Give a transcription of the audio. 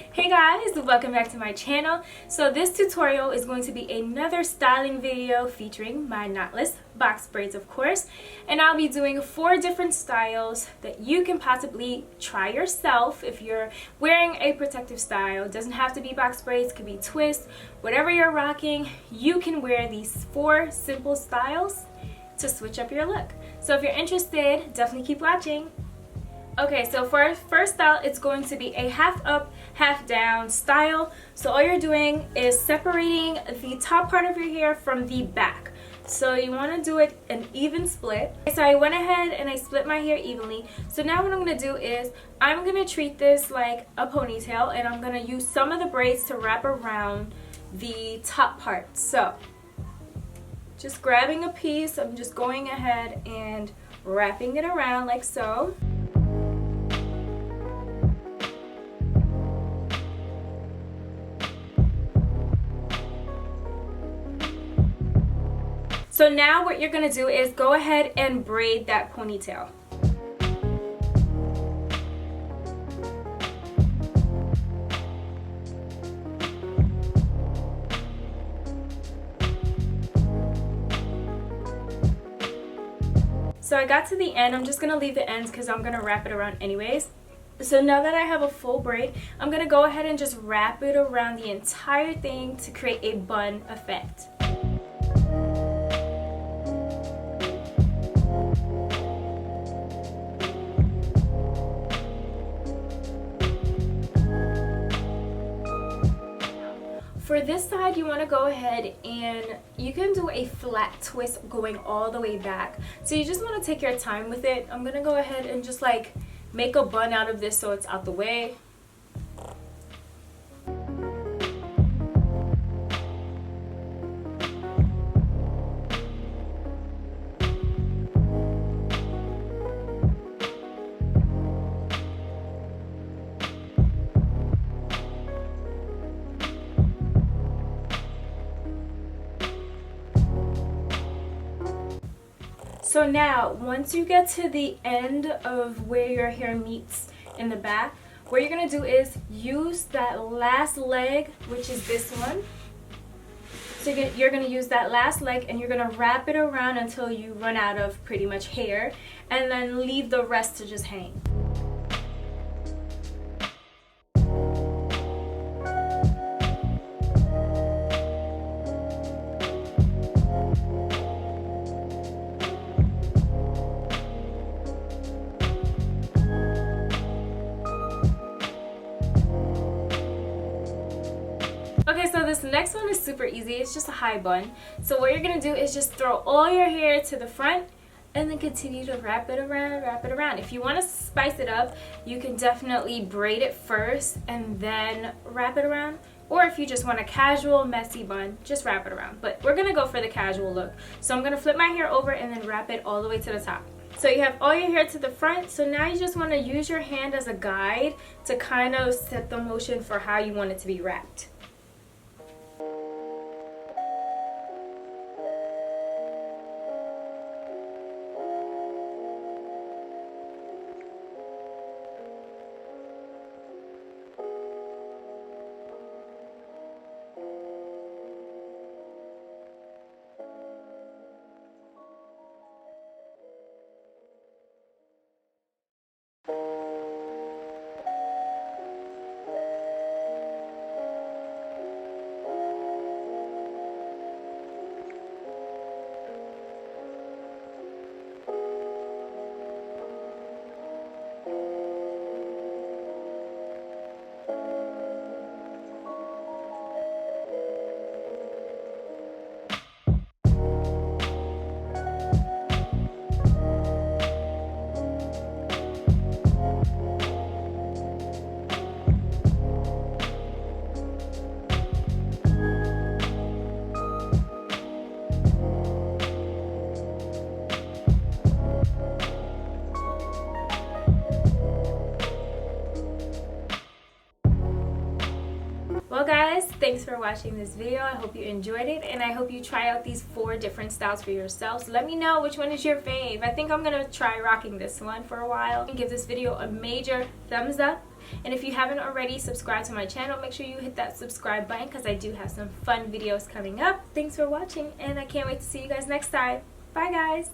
Hey guys, welcome back to my channel. So this tutorial is going to be another styling video featuring my knotless box braids, of course, and I'll be doing 4 different styles that you can possibly try yourself if you're wearing a protective style. It doesn't have to be box braids, it could be twists, whatever you're rocking. You can wear these 4 simple styles to switch up your look. So if you're interested, definitely keep watching. Okay, so for our first style, it's going to be a half up, half down style. So all you're doing is separating the top part of your hair from the back. So you want to do it an even split. So I went ahead and I split my hair evenly. So now what I'm going to do is I'm going to treat this like a ponytail, and I'm going to use some of the braids to wrap around the top part. So just grabbing a piece, I'm just going ahead and wrapping it around like so. So now what you're going to do is go ahead and braid that ponytail. So I got to the end. I'm just going to leave the ends because I'm going to wrap it around anyways. So now that I have a full braid, I'm going to go ahead and just wrap it around the entire thing to create a bun effect. For this side, you want to go ahead and you can do a flat twist going all the way back. So you just want to take your time with it. I'm going to go ahead and just like make a bun out of this so it's out the way. So now, once you get to the end of where your hair meets in the back, what you're going to do is use that last leg, which is this one. So you're going to use that last leg and you're going to wrap it around until you run out of pretty much hair, and then leave the rest to just hang. Okay, so this next one is super easy. It's just a high bun. So what you're going to do is just throw all your hair to the front and then continue to wrap it around, wrap it around. If you want to spice it up, you can definitely braid it first and then wrap it around. Or if you just want a casual, messy bun, just wrap it around. But we're going to go for the casual look. So I'm going to flip my hair over and then wrap it all the way to the top. So you have all your hair to the front. So now you just want to use your hand as a guide to kind of set the motion for how you want it to be wrapped. Well guys, thanks for watching this video. I hope you enjoyed it, and I hope you try out these 4 different styles for yourselves. Let me know which one is your fave. I think I'm gonna try rocking this one for a while. Give this video a major thumbs up, And if you haven't already subscribed to my channel, make sure you hit that subscribe button because I do have some fun videos coming up. Thanks for watching, and I can't wait to see you guys next time. Bye guys!